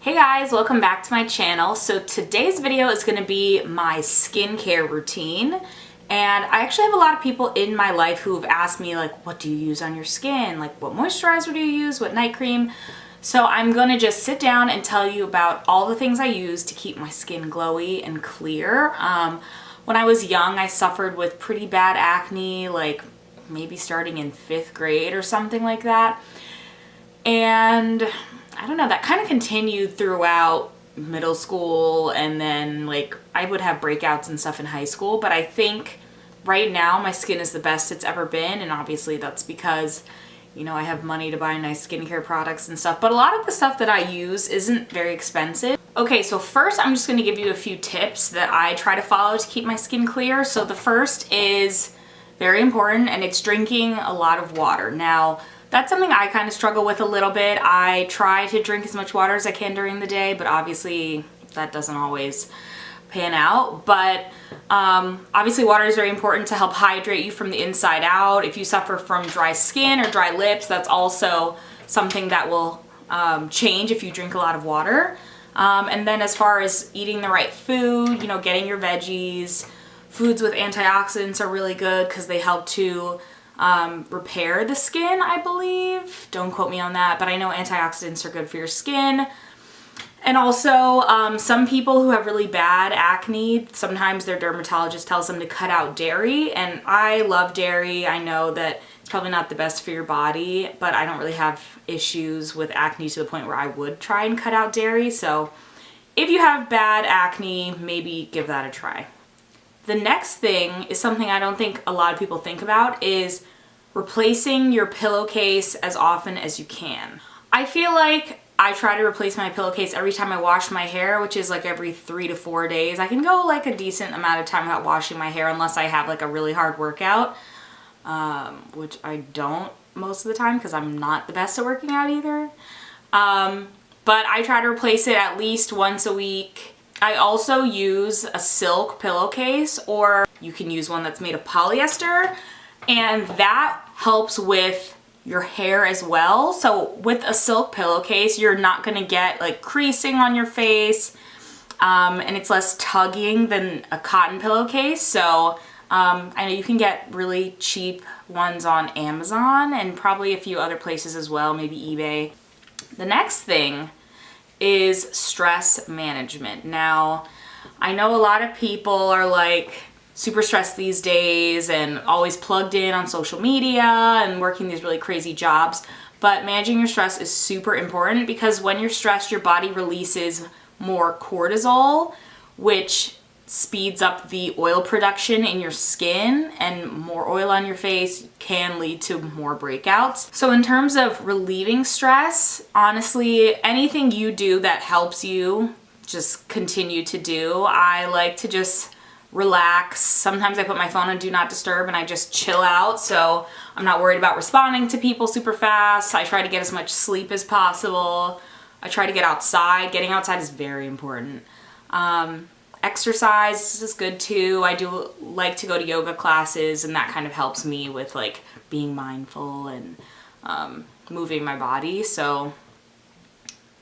Hey guys, welcome back to my channel. So today's video is going to be my skincare routine, and I actually have a lot of people in my life who have asked me like, what do you use on your skin? Like, what moisturizer do you use? What night cream? So I'm going to just sit down and tell you about all the things I use to keep my skin glowy and clear. When I was young, I suffered with pretty bad acne, like maybe starting in 5th grade or something like that. And I don't know, that kind of continued throughout middle school, and then like I would have breakouts and stuff in high school, but I think right now my skin is the best it's ever been, and obviously that's because, you know, I have money to buy nice skincare products and stuff, but a lot of the stuff that I use isn't very expensive. Okay, so first I'm just going to give you a few tips that I try to follow to keep my skin clear. So the first is very important, and it's drinking a lot of water. Now, that's something I kind of struggle with a little bit. I try to drink as much water as I can during the day, but obviously that doesn't always pan out. But obviously water is very important to help hydrate you from the inside out. If you suffer from dry skin or dry lips, that's also something that will change if you drink a lot of water. And then as far as eating the right food, you know, getting your veggies, foods with antioxidants are really good because they help to repair the skin, I believe. Don't quote me on that, but I know antioxidants are good for your skin. And also, some people who have really bad acne, sometimes their dermatologist tells them to cut out dairy, and I love dairy. I know that it's probably not the best for your body, but I don't really have issues with acne to the point where I would try and cut out dairy. So if you have bad acne, maybe give that a try. The next thing is something I don't think a lot of people think about, is replacing your pillowcase as often as you can. I feel like I try to replace my pillowcase every time I wash my hair, which is like every 3 to 4 days. I can go like a decent amount of time without washing my hair unless I have like a really hard workout, which I don't most of the time because I'm not the best at working out either. But I try to replace it at least once a week. I also use a silk pillowcase, or you can use one that's made of polyester, and that helps with your hair as well. So with a silk pillowcase, you're not gonna get like creasing on your face, and it's less tugging than a cotton pillowcase. So I know you can get really cheap ones on Amazon and probably a few other places as well, maybe eBay. The next thing is stress management. Now, I know a lot of people are like super stressed these days and always plugged in on social media and working these really crazy jobs, but managing your stress is super important because when you're stressed, your body releases more cortisol, which speeds up the oil production in your skin, and more oil on your face can lead to more breakouts. So in terms of relieving stress, honestly, anything you do that helps you, just continue to do. I like to just relax. Sometimes I put my phone on do not disturb and I just chill out, so I'm not worried about responding to people super fast. I try to get as much sleep as possible. I try to get outside. Getting outside is very important. Exercise is good too. I do like to go to yoga classes, and that kind of helps me with like being mindful and moving my body. So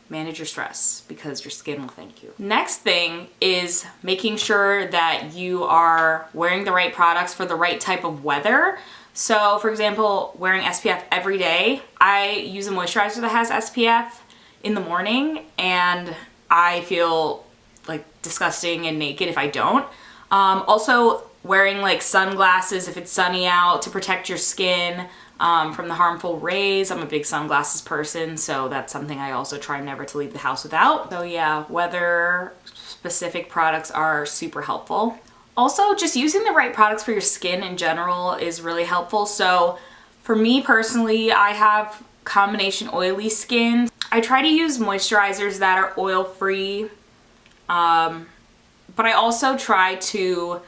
manage your stress because your skin will thank you. Next thing is making sure that you are wearing the right products for the right type of weather. So for example, wearing SPF every day. I use a moisturizer that has SPF in the morning, and I feel like disgusting and naked if I don't. Also wearing like sunglasses if it's sunny out to protect your skin from the harmful rays. I'm a big sunglasses person, so that's something I also try never to leave the house without. So yeah, weather specific products are super helpful. Also, just using the right products for your skin in general is really helpful. So for me personally, I have combination oily skin. I try to use moisturizers that are oil-free, but I also try to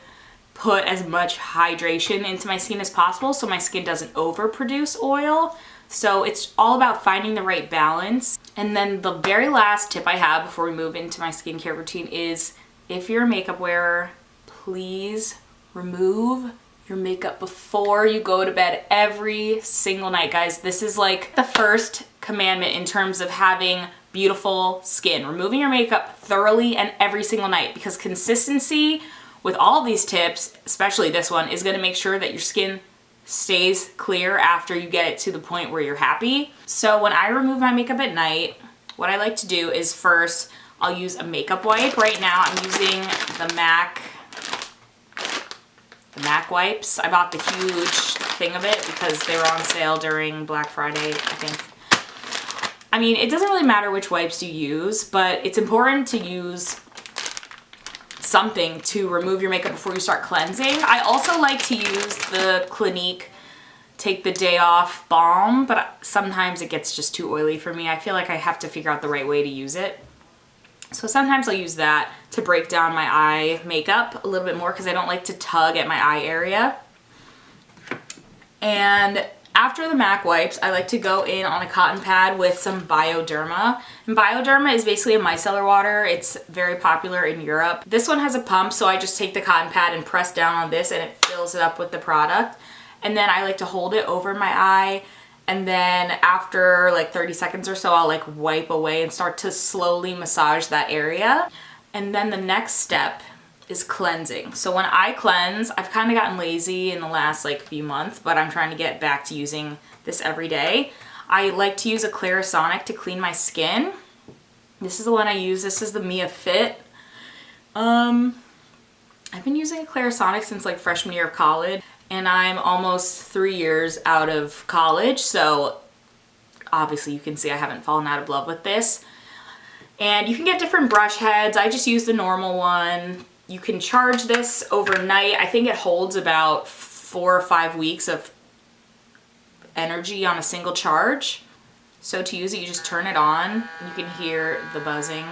put as much hydration into my skin as possible so my skin doesn't overproduce oil. So it's all about finding the right balance. And then the very last tip I have before we move into my skincare routine is, if you're a makeup wearer, please remove your makeup before you go to bed every single night, guys. This is like the first commandment in terms of having beautiful skin. Removing your makeup thoroughly and every single night, because consistency with all these tips, especially this one, is gonna make sure that your skin stays clear after you get it to the point where you're happy. So when I remove my makeup at night, what I like to do is first, I'll use a makeup wipe. Right now I'm using the MAC wipes. I bought the huge thing of it because they were on sale during Black Friday, I think. I mean, it doesn't really matter which wipes you use, but it's important to use something to remove your makeup before you start cleansing. I also like to use the Clinique Take the Day Off Balm, but sometimes it gets just too oily for me. I feel like I have to figure out the right way to use it. So sometimes I'll use that to break down my eye makeup a little bit more because I don't like to tug at my eye area. And after the MAC wipes, I like to go in on a cotton pad with some Bioderma. And Bioderma is basically a micellar water. It's very popular in Europe. This one has a pump, so I just take the cotton pad and press down on this and it fills it up with the product. And then I like to hold it over my eye. And then after like 30 seconds or so, I'll like wipe away and start to slowly massage that area. And then the next step is cleansing. So when I cleanse, I've kind of gotten lazy in the last like few months, but I'm trying to get back to using this every day. I like to use a Clarisonic to clean my skin. This is the one I use. This is the Mia Fit. I've been using a Clarisonic since like freshman year of college, and I'm almost 3 years out of college, so obviously you can see I haven't fallen out of love with this. And you can get different brush heads. I just use the normal one. You can charge this overnight. I think it holds about 4 or 5 weeks of energy on a single charge. So to use it, you just turn it on. You can hear the buzzing.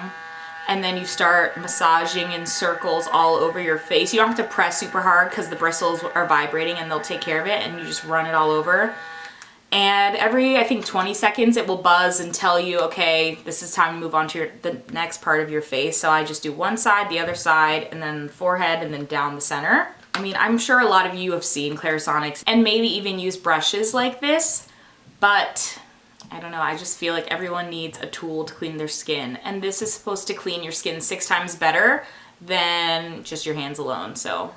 And then you start massaging in circles all over your face. You don't have to press super hard because the bristles are vibrating and they'll take care of it, and you just run it all over. And every, I think, 20 seconds it will buzz and tell you, okay, this is time to move on to the next part of your face. So I just do one side, the other side, and then the forehead, and then down the center. I mean, I'm sure a lot of you have seen Clarisonics and maybe even use brushes like this, but I don't know, I just feel like everyone needs a tool to clean their skin. And this is supposed to clean your skin 6 times better than just your hands alone. So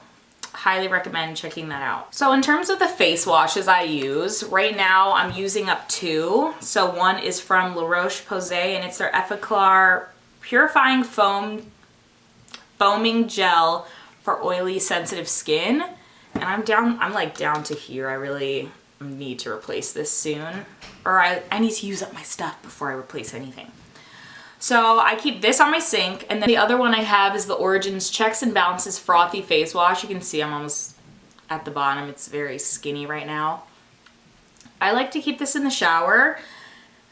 highly recommend checking that out. So in terms of the face washes I use, right now I'm using up 2. So one is from La Roche Posay, and it's their Effaclar Purifying Foaming Gel for oily sensitive skin. And I'm like down to here. I really need to replace this soon, or I need to use up my stuff before I replace anything. So I keep this on my sink, and then the other one I have is the Origins Checks and Balances Frothy Face Wash. You can see I'm almost at the bottom. It's very skinny right now. I like to keep this in the shower,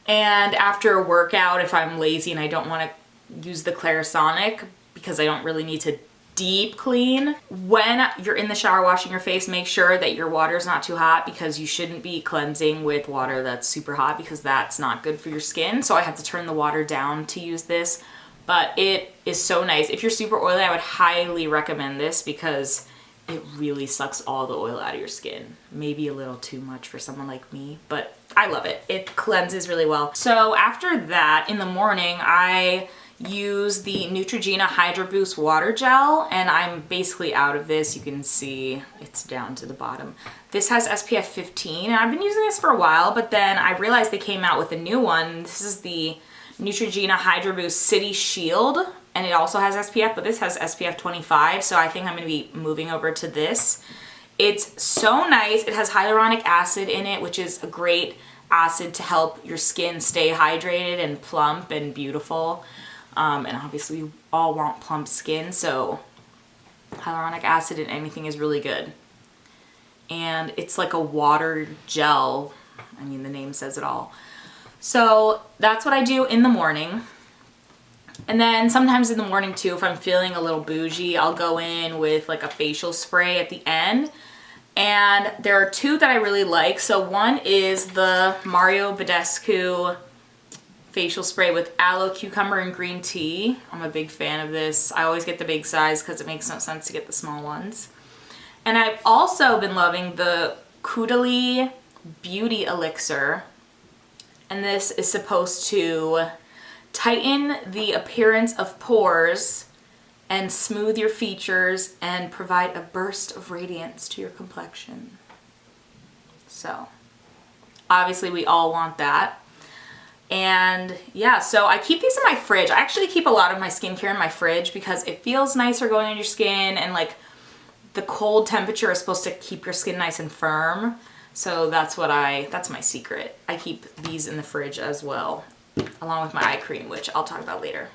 and after a workout, if I'm lazy and I don't want to use the Clarisonic because I don't really need to deep clean. When you're in the shower washing your face, make sure that your water is not too hot, because you shouldn't be cleansing with water that's super hot because that's not good for your skin. So I have to turn the water down to use this, but it is so nice. If you're super oily, I would highly recommend this because it really sucks all the oil out of your skin. Maybe a little too much for someone like me, but I love it. It cleanses really well. So after that, in the morning, I use the Neutrogena Hydroboost water gel, and I'm basically out of this. You can see it's down to the bottom. This has SPF 15, and I've been using this for a while, but then I realized they came out with a new one. This is the Neutrogena Hydroboost City Shield, and it also has SPF, but this has SPF 25, so I think I'm gonna be moving over to this. It's so nice. It has hyaluronic acid in it, which is a great acid to help your skin stay hydrated and plump and beautiful. And obviously we all want plump skin, so hyaluronic acid in anything is really good. And it's like a water gel. I mean, the name says it all. So that's what I do in the morning. And then sometimes in the morning too, if I'm feeling a little bougie, I'll go in with like a facial spray at the end. And there are 2 that I really like. So one is the Badescu facial spray with aloe, cucumber, and green tea. I'm a big fan of this. I always get the big size because it makes no sense to get the small ones. And I've also been loving the Caudalie Beauty Elixir. And this is supposed to tighten the appearance of pores and smooth your features and provide a burst of radiance to your complexion. So obviously we all want that. And yeah, so I keep these in my fridge. I actually keep a lot of my skincare in my fridge because it feels nicer going on your skin, and like the cold temperature is supposed to keep your skin nice and firm. So that's my secret. I keep these in the fridge as well, along with my eye cream, which I'll talk about later.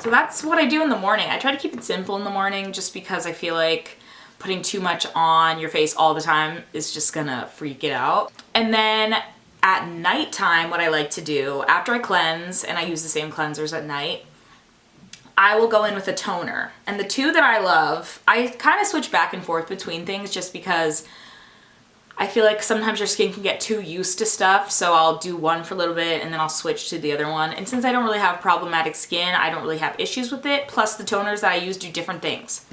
So that's what I do in the morning. I try to keep it simple in the morning just because I feel like putting too much on your face all the time is just gonna freak it out. And then at nighttime, what I like to do after I cleanse, and I use the same cleansers at night, I will go in with a toner. And the two that I love, I kind of switch back and forth between things just because I feel like sometimes your skin can get too used to stuff, so I'll do one for a little bit and then I'll switch to the other one. And since I don't really have problematic skin, I don't really have issues with it. Plus the toners that I use do different things.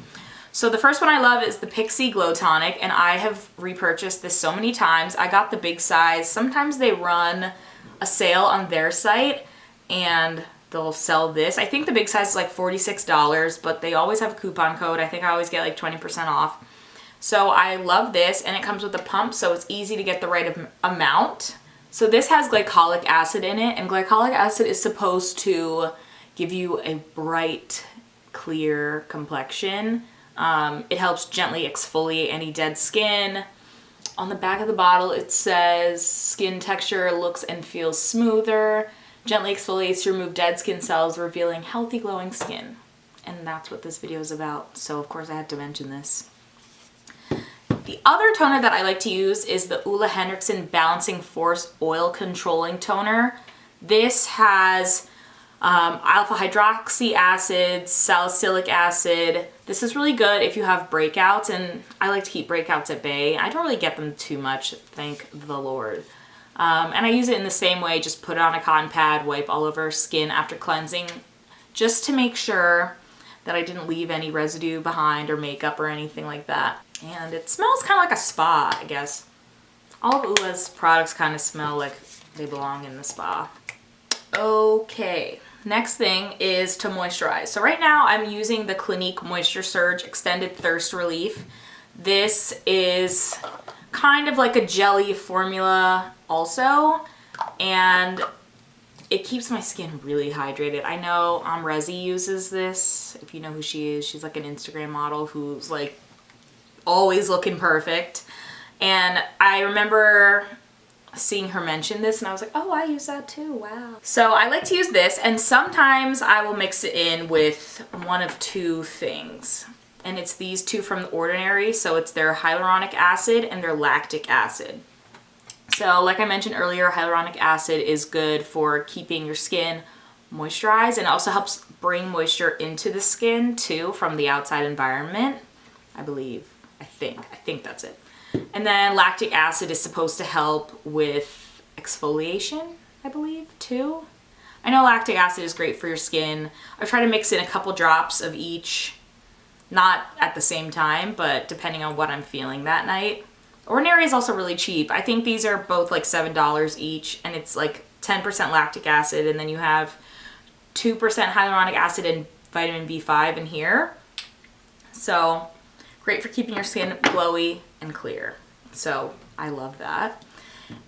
So the first one I love is the Pixi Glow Tonic, and I have repurchased this so many times. I got the big size. Sometimes they run a sale on their site and they'll sell this. I think the big size is like $46, but they always have a coupon code. I think I always get like 20% off. So I love this, and it comes with a pump, so it's easy to get the right amount. So this has glycolic acid in it, and glycolic acid is supposed to give you a bright, clear complexion. It helps gently exfoliate any dead skin. On the back of the bottle it says skin texture looks and feels smoother, gently exfoliates to remove dead skin cells, revealing healthy glowing skin. And that's what this video is about, so of course I had to mention this. The other toner that I like to use is the Henriksen Balancing Force Oil Controlling Toner. This has alpha hydroxy acid, salicylic acid. This is really good if you have breakouts, and I like to keep breakouts at bay. I don't really get them too much, thank the Lord. And I use it in the same way, just put it on a cotton pad, wipe all over skin after cleansing, just to make sure that I didn't leave any residue behind or makeup or anything like that. And it smells kind of like a spa, I guess. All of Ula's products kind of smell like they belong in the spa. Okay, next thing is to moisturize. So right now I'm using the Clinique Moisture Surge Extended Thirst Relief. This is kind of like a jelly formula also, and it keeps my skin really hydrated. I know Rezi uses this. If you know who she is, she's like an Instagram model who's like always looking perfect. And I remember seeing her mention this and I was like, oh, I use that too, wow. So I like to use this, and sometimes I will mix it in with one of two things. And it's these two from The Ordinary. So it's their hyaluronic acid and their lactic acid. So like I mentioned earlier, hyaluronic acid is good for keeping your skin moisturized, and it also helps bring moisture into the skin too from the outside environment, I believe. I think that's it. And then lactic acid is supposed to help with exfoliation, I believe, too. I know lactic acid is great for your skin. I try to mix in a couple drops of each, not at the same time, but depending on what I'm feeling that night. Ordinary is also really cheap. I think these are both like $7 each, and it's like 10% lactic acid, and then you have 2% hyaluronic acid and vitamin B5 in here. So great for keeping your skin glowy and clear. So I love that.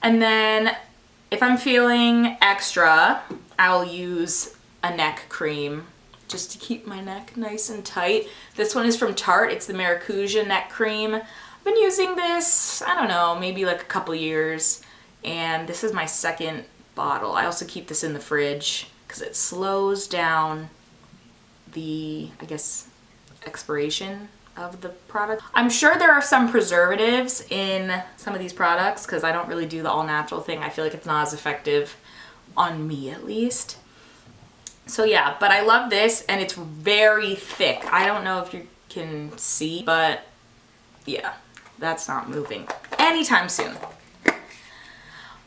And then if I'm feeling extra, I'll use a neck cream just to keep my neck nice and tight. This one is from Tarte. It's the Maracuja neck cream. I've been using this, I don't know, maybe like a couple years. And this is my second bottle. I also keep this in the fridge because it slows down the, I guess, expiration of the product. I'm sure there are some preservatives in some of these products because I don't really do the all natural thing. I feel like it's not as effective on me, at least. So yeah, but I love this, and it's very thick. I don't know if you can see, but yeah, that's not moving anytime soon.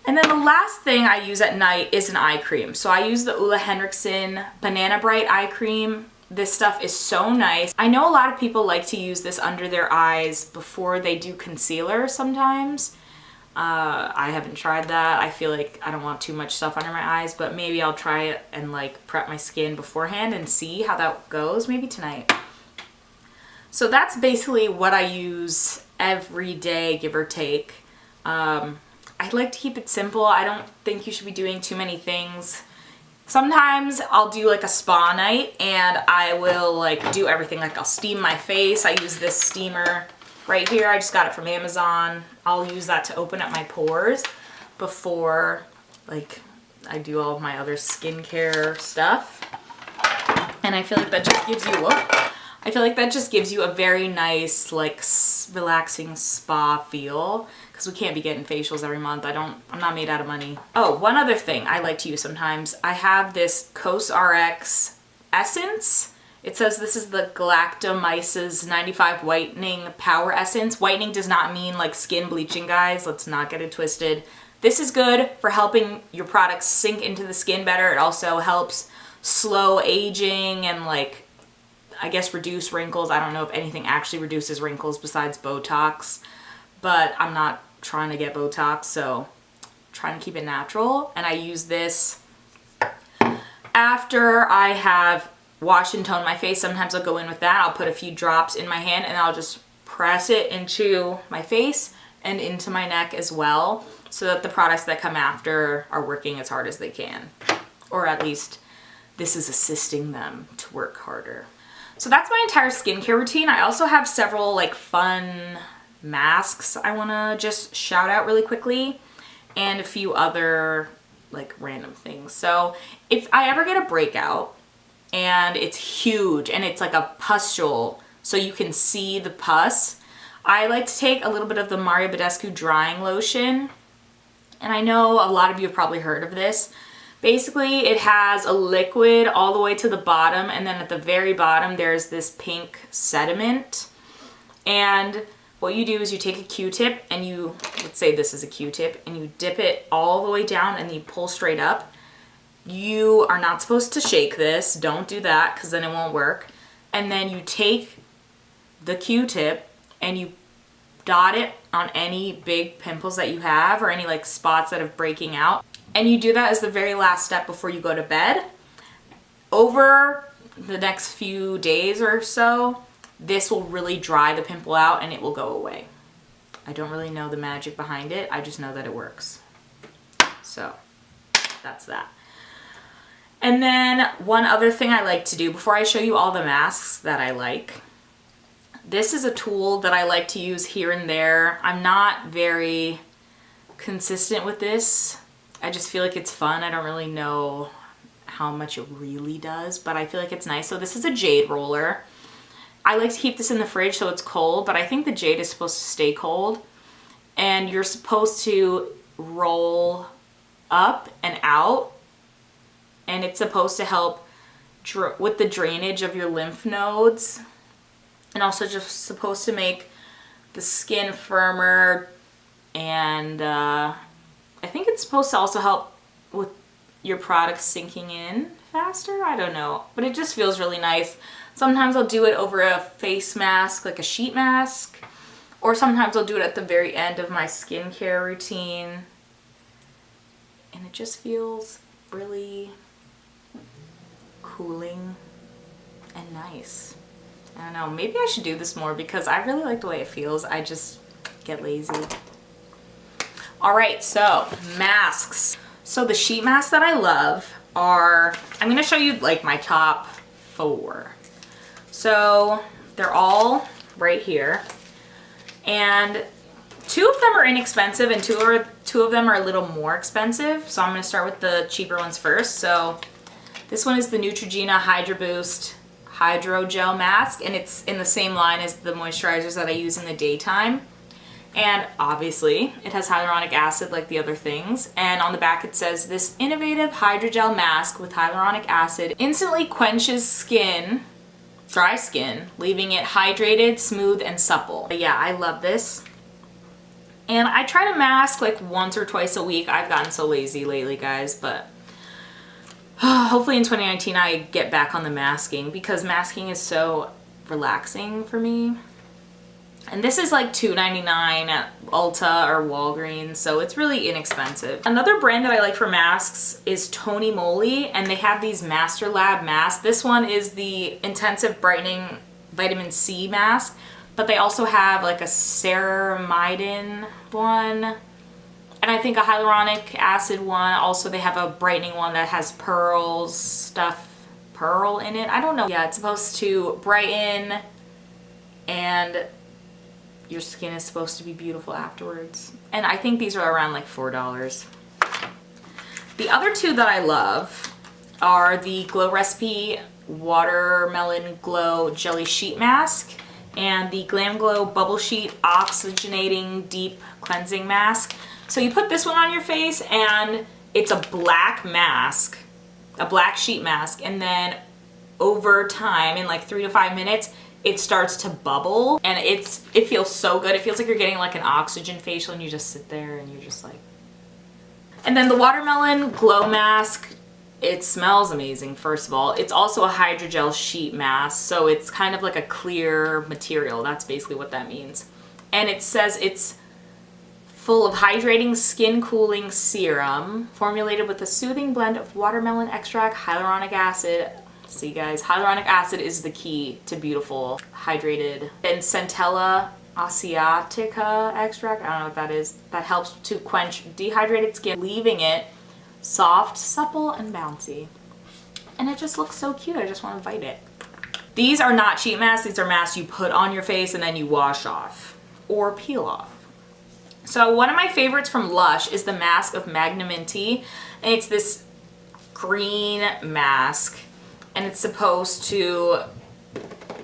And then the last thing I use at night is an eye cream. So I use the Henriksen Banana Bright eye cream. This stuff is so nice. I know a lot of people like to use this under their eyes before they do concealer sometimes. I haven't tried that. I feel like I don't want too much stuff under my eyes, but maybe I'll try it and like prep my skin beforehand and see how that goes, maybe tonight. So that's basically what I use every day, give or take. I like to keep it simple. I don't think you should be doing too many things. Sometimes I'll do like a spa night and I will like do everything. Like I'll steam my face. I use this steamer right here. I just got it from Amazon. I'll use that to open up my pores before like I do all of my other skincare stuff. And I feel like that just gives you, I feel like that just gives you a very nice, like relaxing spa feel, because we can't be getting facials every month. I'm not made out of money. Oh, one other thing I like to use sometimes. I have this CosRx Essence. It says this is the Galactomyces 95 Whitening Power Essence. Whitening does not mean like skin bleaching, guys. Let's not get it twisted. This is good for helping your products sink into the skin better. It also helps slow aging and like, I guess, reduce wrinkles. I don't know if anything actually reduces wrinkles besides Botox, but I'm not trying to get Botox, so I'm trying to keep it natural. And I use this after I have washed and toned my face. Sometimes I'll go in with that. I'll put a few drops in my hand and I'll just press it into my face and into my neck as well, so that the products that come after are working as hard as they can, or at least this is assisting them to work harder. So that's my entire skincare routine. I also have several like fun masks I want to just shout out really quickly, and a few other like random things. So if I ever get a breakout and it's huge and it's like a pustule so you can see the pus, I like to take a little bit of the Badescu drying lotion. And I know a lot of you have probably heard of this. Basically, it has a liquid all the way to the bottom, and then at the very bottom there's this pink sediment. And what you do is you take a Q-tip and you, let's say this is a Q-tip, and you dip it all the way down and you pull straight up. You are not supposed to shake this. Don't do that, because then it won't work. And then you take the Q-tip and you dot it on any big pimples that you have or any like spots that are breaking out. And you do that as the very last step before you go to bed. Over the next few days or so, this will really dry the pimple out and it will go away. I don't really know the magic behind it. I just know that it works. So that's that. And then one other thing I like to do before I show you all the masks that I like. This is a tool that I like to use here and there. I'm not very consistent with this. I just feel like it's fun. I don't really know how much it really does, but I feel like it's nice. So this is a jade roller. I like to keep this in the fridge so it's cold, but I think the jade is supposed to stay cold. And you're supposed to roll up and out, and it's supposed to help with the drainage of your lymph nodes, and also just supposed to make the skin firmer, and I think it's supposed to also help with your product sinking in faster. I don't know, but it just feels really nice. Sometimes I'll do it over a face mask, like a sheet mask, or sometimes I'll do it at the very end of my skincare routine, and it just feels really cooling and nice. I don't know, maybe I should do this more because I really like the way it feels. I just get lazy. All right, so masks. So the sheet masks that I love are, I'm gonna show you like my top 4. So they're all right here. And 2 of them are inexpensive and two of them are a little more expensive. So I'm gonna start with the cheaper ones first. So this one is the Neutrogena Hydroboost Hydrogel Mask, and it's in the same line as the moisturizers that I use in the daytime. And obviously it has hyaluronic acid like the other things. And on the back it says, this innovative hydrogel mask with hyaluronic acid instantly quenches dry skin, leaving it hydrated, smooth, and supple. But yeah, I love this. And I try to mask like once or twice a week. I've gotten so lazy lately, guys, but hopefully in 2019 I get back on the masking, because masking is so relaxing for me. And this is like $2.99 at Ulta or Walgreens, so it's really inexpensive. Another brand that I like for masks is Tony Moly, and they have these Master Lab masks. This one is the Intensive Brightening Vitamin C mask, but they also have like a ceramidin one, and I think a hyaluronic acid one. Also, they have a brightening one that has pearl in it. I don't know. Yeah, it's supposed to brighten, and your skin is supposed to be beautiful afterwards. And I think these are around like $4. The other two that I love are the Glow Recipe Watermelon Glow Jelly Sheet Mask and the Glam Glow Bubble Sheet Oxygenating Deep Cleansing Mask. So you put this one on your face and it's a black mask, a black sheet mask, and then over time, in like 3 to 5 minutes, it starts to bubble, and it feels so good. It feels like you're getting like an oxygen facial, and you just sit there and you're just like. And then the Watermelon Glow Mask, it smells amazing, first of all. It's also a hydrogel sheet mask, so it's kind of like a clear material. That's basically what that means. And it says it's full of hydrating skin cooling serum formulated with a soothing blend of watermelon extract, hyaluronic acid. See guys, hyaluronic acid is the key to beautiful, hydrated. And Centella asiatica extract, I don't know what that is. That helps to quench dehydrated skin, leaving it soft, supple, and bouncy. And it just looks so cute. I just want to bite it. These are not sheet masks. These are masks you put on your face and then you wash off or peel off. So one of my favorites from Lush is the Mask of Magnaminty, and it's this green mask. And it's supposed to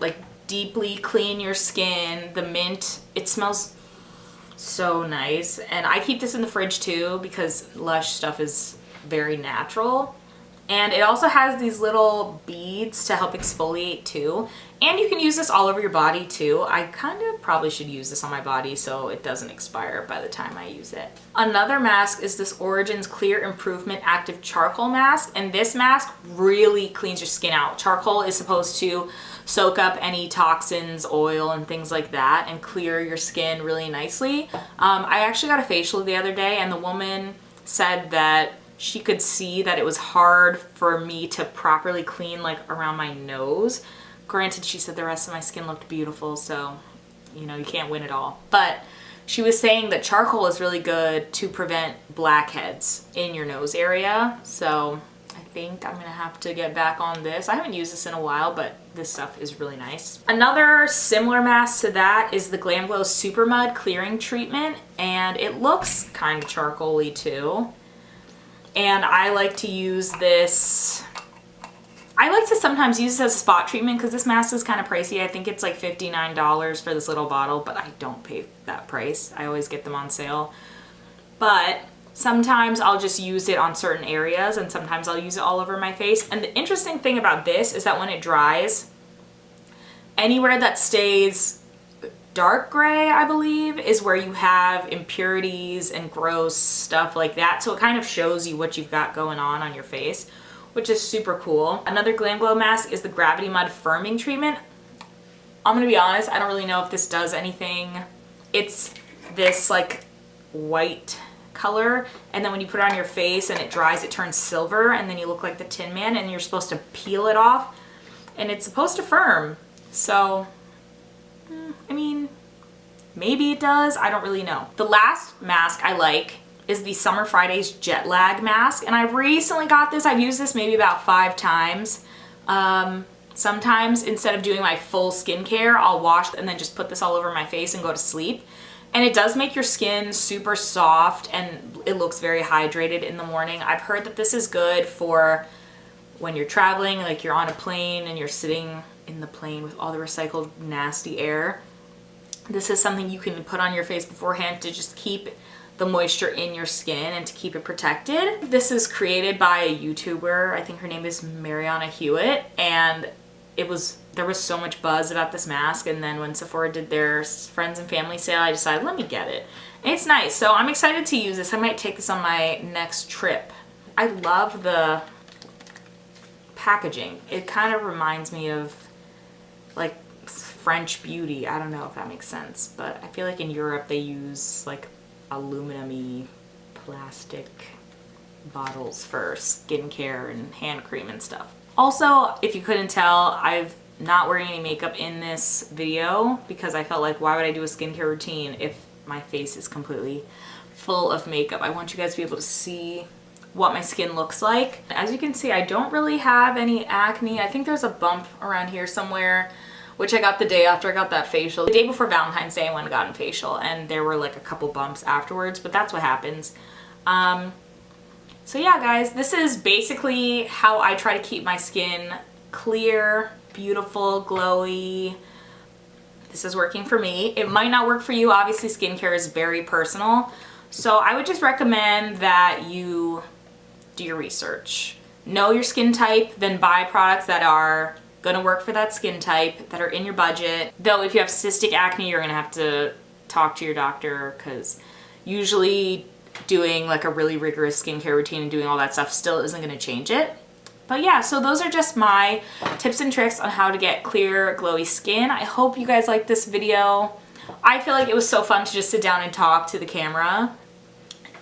like deeply clean your skin. The mint, it smells so nice. And I keep this in the fridge too because Lush stuff is very natural. And it also has these little beads to help exfoliate too. And you can use this all over your body too. I kind of probably should use this on my body so it doesn't expire by the time I use it. Another mask is this Origins Clear Improvement Active Charcoal Mask. And this mask really cleans your skin out. Charcoal is supposed to soak up any toxins, oil, and things like that and clear your skin really nicely. I actually got a facial the other day, and the woman said that she could see that it was hard for me to properly clean like around my nose. Granted, she said the rest of my skin looked beautiful, so you know, you can't win it all. But she was saying that charcoal is really good to prevent blackheads in your nose area. So I think I'm gonna have to get back on this. I haven't used this in a while, but this stuff is really nice. Another similar mask to that is the Glam Glow Super Mud Clearing Treatment, and it looks kind of charcoal-y too. And I like to use this. I like to sometimes use this as a spot treatment because this mask is kind of pricey. I think it's like $59 for this little bottle, but I don't pay that price. I always get them on sale. But sometimes I'll just use it on certain areas, and sometimes I'll use it all over my face. And the interesting thing about this is that when it dries, anywhere that stays dark gray, I believe, is where you have impurities and gross stuff like that. So it kind of shows you what you've got going on your face, which is super cool. Another Glam Glow mask is the Gravity Mud Firming Treatment. I'm gonna be honest, I don't really know if this does anything. It's this like white color, and then when you put it on your face and it dries, it turns silver, and then you look like the Tin Man, and you're supposed to peel it off, and it's supposed to firm. So I mean, maybe it does. I don't really know. The last mask I like is the Summer Fridays Jet Lag Mask. And I recently got this. I've used this maybe about 5 times. Sometimes instead of doing my full skincare, I'll wash and then just put this all over my face and go to sleep. And it does make your skin super soft, and it looks very hydrated in the morning. I've heard that this is good for when you're traveling, like you're on a plane and you're sitting in the plane with all the recycled nasty air. This is something you can put on your face beforehand to just keep the moisture in your skin and to keep it protected. This is created by a YouTuber. I think her name is Mariana Hewitt, and there was so much buzz about this mask, and then when Sephora did their friends and family sale, I decided, let me get it. And it's nice, so I'm excited to use this. I might take this on my next trip. I love the packaging. It kind of reminds me of like French beauty. I don't know if that makes sense, but I feel like in Europe they use like aluminum-y plastic bottles for skincare and hand cream and stuff. Also, if you couldn't tell, I'm not wearing any makeup in this video because I felt like, why would I do a skincare routine if my face is completely full of makeup? I want you guys to be able to see what my skin looks like. As you can see, I don't really have any acne. I think there's a bump around here somewhere, which I got the day after I got that facial. The day before Valentine's Day I went and got a facial, and there were like a couple bumps afterwards, but that's what happens. So yeah, guys, this is basically how I try to keep my skin clear, beautiful, glowy. This is working for me. It might not work for you. Obviously, skincare is very personal. So I would just recommend that you do your research. Know your skin type, then buy products that are gonna work for that skin type, that are in your budget. Though if you have cystic acne, you're gonna have to talk to your doctor, because usually doing like a really rigorous skincare routine and doing all that stuff still isn't gonna change it. But yeah, so those are just my tips and tricks on how to get clear, glowy skin. I hope you guys liked this video. I feel like it was so fun to just sit down and talk to the camera.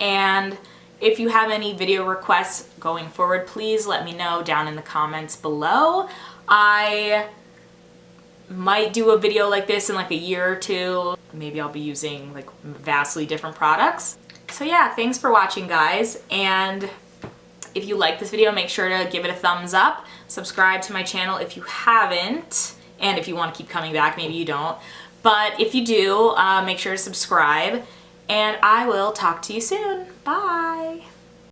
And if you have any video requests going forward, please let me know down in the comments below. I might do a video like this in like a year or two. Maybe I'll be using like vastly different products. So yeah, thanks for watching, guys. And if you like this video, make sure to give it a thumbs up. Subscribe to my channel if you haven't. And if you want to keep coming back, maybe you don't. But if you do, make sure to subscribe. And I will talk to you soon. Bye.